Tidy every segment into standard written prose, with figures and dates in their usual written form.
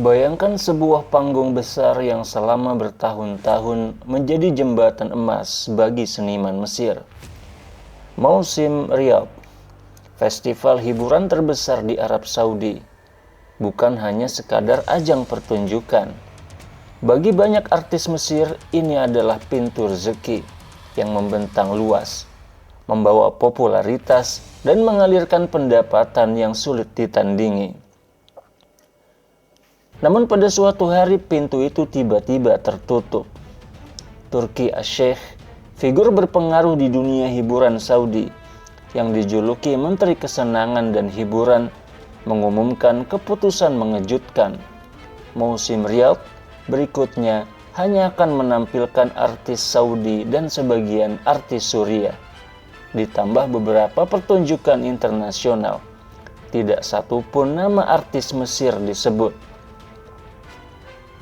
Bayangkan sebuah panggung besar yang selama bertahun-tahun menjadi jembatan emas bagi seniman Mesir. Mausim Riyadh, festival hiburan terbesar di Arab Saudi, bukan hanya sekadar ajang pertunjukan. Bagi banyak artis Mesir, ini adalah pintu rezeki yang membentang luas, membawa popularitas dan mengalirkan pendapatan yang sulit ditandingi. Namun pada suatu hari pintu itu tiba-tiba tertutup. Turki Al-Sheikh, figur berpengaruh di dunia hiburan Saudi, yang dijuluki Menteri Kesenangan dan Hiburan, mengumumkan keputusan mengejutkan. Musim Riyadh berikutnya hanya akan menampilkan artis Saudi dan sebagian artis Suriah, ditambah beberapa pertunjukan internasional. Tidak satupun nama artis Mesir disebut.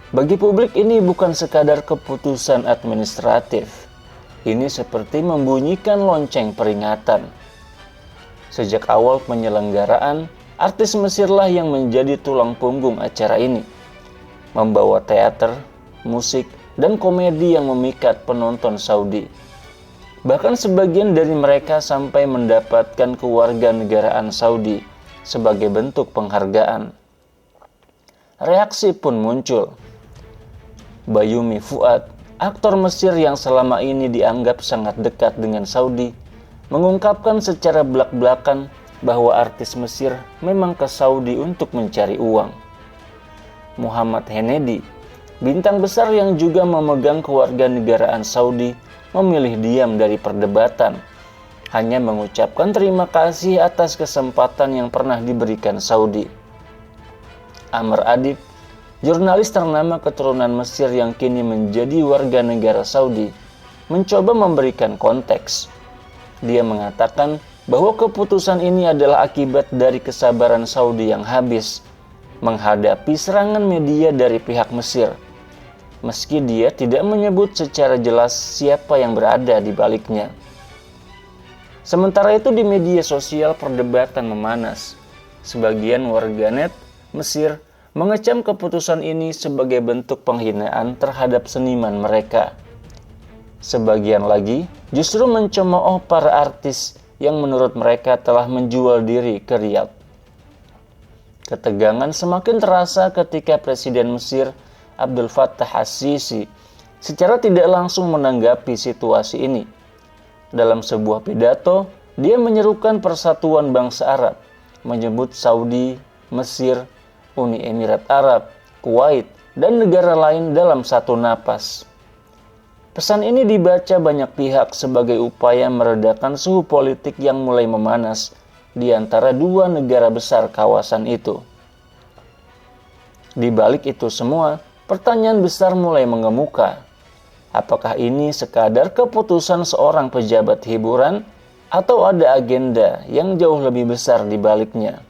Bagi publik ini bukan sekadar keputusan administratif. Ini seperti membunyikan lonceng peringatan. Sejak awal penyelenggaraan, artis Mesirlah yang menjadi tulang punggung acara ini, membawa teater, musik, dan komedi yang memikat penonton Saudi. Bahkan sebagian dari mereka sampai mendapatkan kewarganegaraan Saudi sebagai bentuk penghargaan. Reaksi pun muncul. Bayoumi Fuad, aktor Mesir yang selama ini dianggap sangat dekat dengan Saudi, mengungkapkan secara belak-belakan bahwa artis Mesir memang ke Saudi untuk mencari uang. Muhammad Hennedy, bintang besar yang juga memegang kewarganegaraan Saudi, memilih diam dari perdebatan, hanya mengucapkan terima kasih atas kesempatan yang pernah diberikan Saudi. Amr Adib, jurnalis ternama keturunan Mesir yang kini menjadi warga negara Saudi, mencoba memberikan konteks. Dia mengatakan bahwa keputusan ini adalah akibat dari kesabaran Saudi yang habis menghadapi serangan media dari pihak Mesir, meski dia tidak menyebut secara jelas siapa yang berada di baliknya. Sementara itu di media sosial perdebatan memanas. Sebagian warganet Mesir mengecam keputusan ini sebagai bentuk penghinaan terhadap seniman mereka. Sebagian lagi justru mencemooh para artis yang menurut mereka telah menjual diri ke Riyadh. Ketegangan semakin terasa ketika Presiden Mesir Abdul Fattah As-Sisi secara tidak langsung menanggapi situasi ini. Dalam sebuah pidato, dia menyerukan persatuan bangsa Arab, menyebut Saudi, Mesir, Uni Emirat Arab, Kuwait, dan negara lain dalam satu napas. Pesan ini dibaca banyak pihak sebagai upaya meredakan suhu politik yang mulai memanas di antara dua negara besar kawasan itu. Di balik itu semua, pertanyaan besar mulai mengemuka. Apakah ini sekadar keputusan seorang pejabat hiburan atau ada agenda yang jauh lebih besar di baliknya?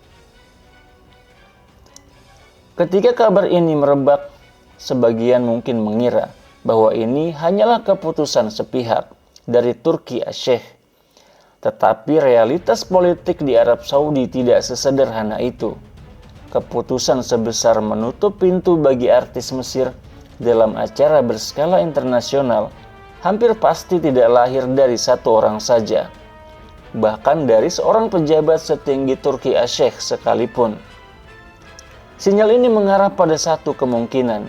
Ketika kabar ini merebak, sebagian mungkin mengira bahwa ini hanyalah keputusan sepihak dari Turki Al-Sheikh. Tetapi realitas politik di Arab Saudi tidak sesederhana itu. Keputusan sebesar menutup pintu bagi artis Mesir dalam acara berskala internasional hampir pasti tidak lahir dari satu orang saja, bahkan dari seorang pejabat setinggi Turki Al-Sheikh sekalipun. Sinyal ini mengarah pada satu kemungkinan,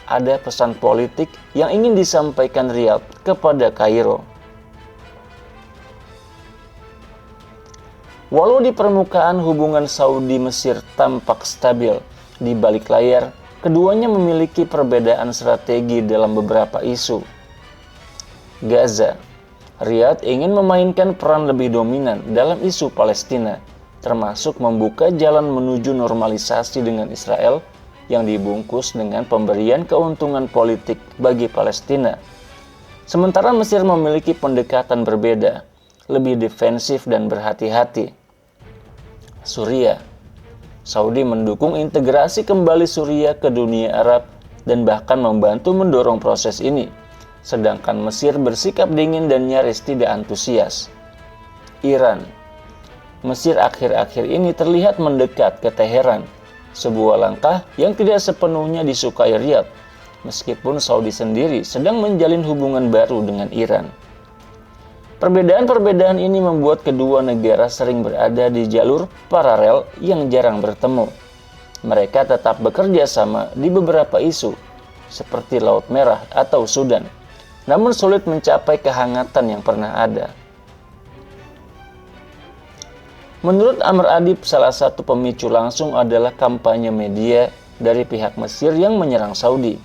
ada pesan politik yang ingin disampaikan Riyadh kepada Kairo. Walau di permukaan hubungan Saudi-Mesir tampak stabil, di balik layar, keduanya memiliki perbedaan strategi dalam beberapa isu. Gaza, Riyadh ingin memainkan peran lebih dominan dalam isu Palestina, termasuk membuka jalan menuju normalisasi dengan Israel yang dibungkus dengan pemberian keuntungan politik bagi Palestina. Sementara Mesir memiliki pendekatan berbeda, lebih defensif dan berhati-hati. Suriah, Saudi mendukung integrasi kembali Suriah ke dunia Arab dan bahkan membantu mendorong proses ini, sedangkan Mesir bersikap dingin dan nyaris tidak antusias. Iran, Mesir akhir-akhir ini terlihat mendekat ke Teheran, sebuah langkah yang tidak sepenuhnya disukai Riyadh, meskipun Saudi sendiri sedang menjalin hubungan baru dengan Iran. Perbedaan-perbedaan ini membuat kedua negara sering berada di jalur paralel yang jarang bertemu. Mereka tetap bekerja sama di beberapa isu, seperti Laut Merah atau Sudan, namun sulit mencapai kehangatan yang pernah ada. Menurut Amr Adib, salah satu pemicu langsung adalah kampanye media dari pihak Mesir yang menyerang Saudi.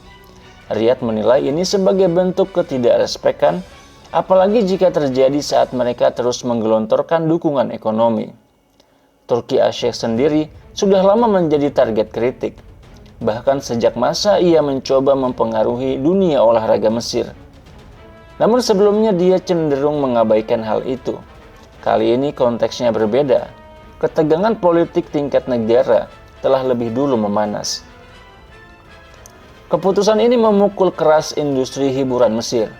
Riyadh menilai ini sebagai bentuk ketidakrespekan, apalagi jika terjadi saat mereka terus menggelontorkan dukungan ekonomi. Turki Al-Sheikh sendiri sudah lama menjadi target kritik, bahkan sejak masa ia mencoba mempengaruhi dunia olahraga Mesir. Namun sebelumnya dia cenderung mengabaikan hal itu. Kali ini konteksnya berbeda. Ketegangan politik tingkat negara telah lebih dulu memanas. Keputusan ini memukul keras industri hiburan Mesir.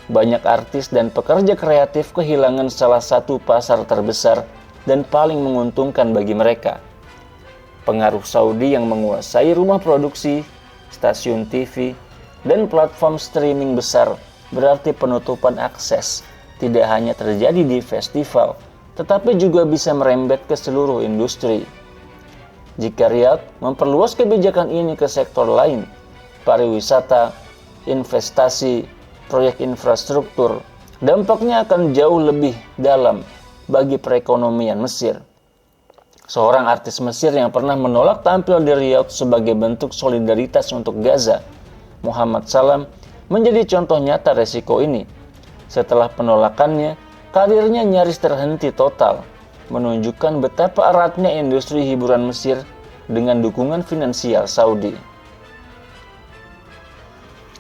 Banyak artis dan pekerja kreatif kehilangan salah satu pasar terbesar dan paling menguntungkan bagi mereka. Pengaruh Saudi yang menguasai rumah produksi, stasiun TV, dan platform streaming besar berarti penutupan akses tidak hanya terjadi di festival, tetapi juga bisa merembet ke seluruh industri. Jika Riyadh memperluas kebijakan ini ke sektor lain, pariwisata, investasi, proyek infrastruktur, dampaknya akan jauh lebih dalam bagi perekonomian Mesir. Seorang artis Mesir yang pernah menolak tampil di Riyadh sebagai bentuk solidaritas untuk Gaza, Muhammad Salam, menjadi contoh nyata resiko ini. Setelah penolakannya, karirnya nyaris terhenti total, menunjukkan betapa eratnya industri hiburan Mesir dengan dukungan finansial Saudi.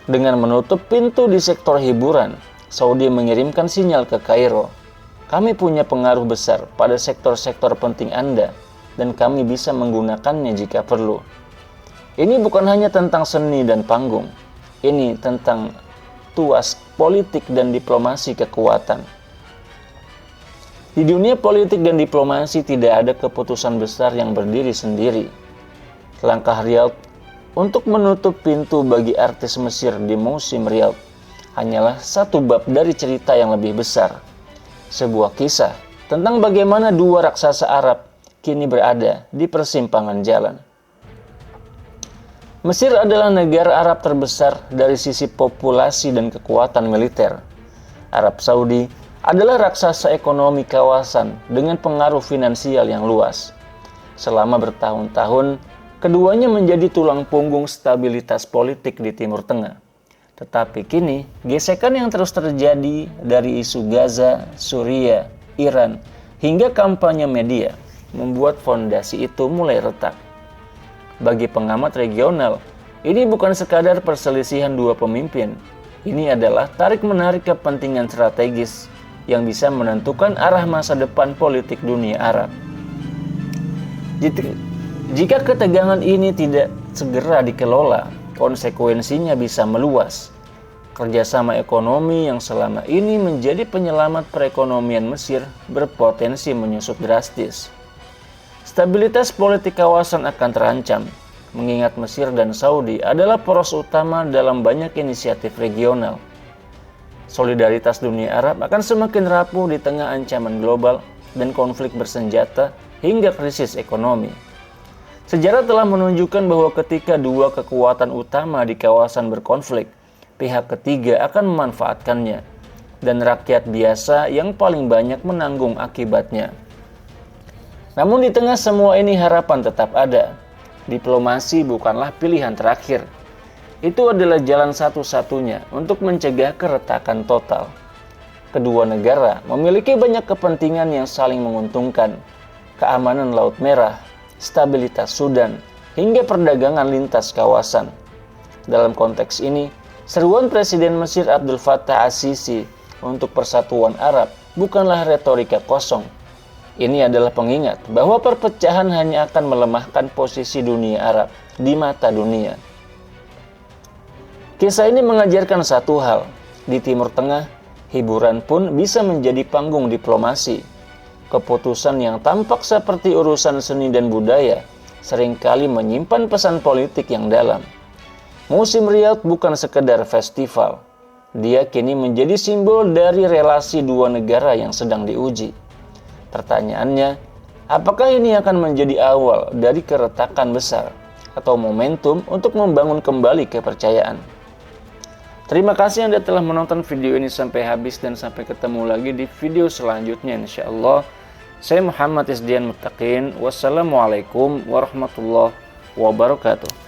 Dengan menutup pintu di sektor hiburan, Saudi mengirimkan sinyal ke Kairo. Kami punya pengaruh besar pada sektor-sektor penting Anda, dan kami bisa menggunakannya jika perlu. Ini bukan hanya tentang seni dan panggung, ini tentang tuas politik dan diplomasi kekuatan. Di dunia politik dan diplomasi tidak ada keputusan besar yang berdiri sendiri. Langkah Riyadh untuk menutup pintu bagi artis Mesir di musim Riyadh hanyalah satu bab dari cerita yang lebih besar. Sebuah kisah tentang bagaimana dua raksasa Arab kini berada di persimpangan jalan. Mesir adalah negara Arab terbesar dari sisi populasi dan kekuatan militer. Arab Saudi adalah raksasa ekonomi kawasan dengan pengaruh finansial yang luas. Selama bertahun-tahun, keduanya menjadi tulang punggung stabilitas politik di Timur Tengah. Tetapi kini, gesekan yang terus terjadi dari isu Gaza, Suriah, Iran, hingga kampanye media membuat fondasi itu mulai retak. Bagi pengamat regional, ini bukan sekadar perselisihan dua pemimpin. Ini adalah tarik-menarik kepentingan strategis yang bisa menentukan arah masa depan politik dunia Arab. Jika ketegangan ini tidak segera dikelola, konsekuensinya bisa meluas. Kerjasama ekonomi yang selama ini menjadi penyelamat perekonomian Mesir berpotensi menyusut drastis. Stabilitas politik kawasan akan terancam, mengingat Mesir dan Saudi adalah poros utama dalam banyak inisiatif regional. Solidaritas dunia Arab akan semakin rapuh di tengah ancaman global dan konflik bersenjata hingga krisis ekonomi. Sejarah telah menunjukkan bahwa ketika dua kekuatan utama di kawasan berkonflik, pihak ketiga akan memanfaatkannya, dan rakyat biasa yang paling banyak menanggung akibatnya. Namun di tengah semua ini harapan tetap ada. Diplomasi bukanlah pilihan terakhir. Itu adalah jalan satu-satunya untuk mencegah keretakan total. Kedua negara memiliki banyak kepentingan yang saling menguntungkan. Keamanan Laut Merah, stabilitas Sudan, hingga perdagangan lintas kawasan. Dalam konteks ini, seruan Presiden Mesir Abdul Fattah As-Sisi untuk persatuan Arab bukanlah retorika kosong. Ini adalah pengingat bahwa perpecahan hanya akan melemahkan posisi dunia Arab di mata dunia. Kisah ini mengajarkan satu hal, di Timur Tengah, hiburan pun bisa menjadi panggung diplomasi. Keputusan yang tampak seperti urusan seni dan budaya seringkali menyimpan pesan politik yang dalam. Musim Riyadh bukan sekedar festival. Dia kini menjadi simbol dari relasi dua negara yang sedang diuji. Pertanyaannya, apakah ini akan menjadi awal dari keretakan besar atau momentum untuk membangun kembali kepercayaan? Terima kasih Anda telah menonton video ini sampai habis dan sampai ketemu lagi di video selanjutnya insyaallah. Saya Muhammad Isdian Muttaqin. Wassalamualaikum warahmatullahi wabarakatuh.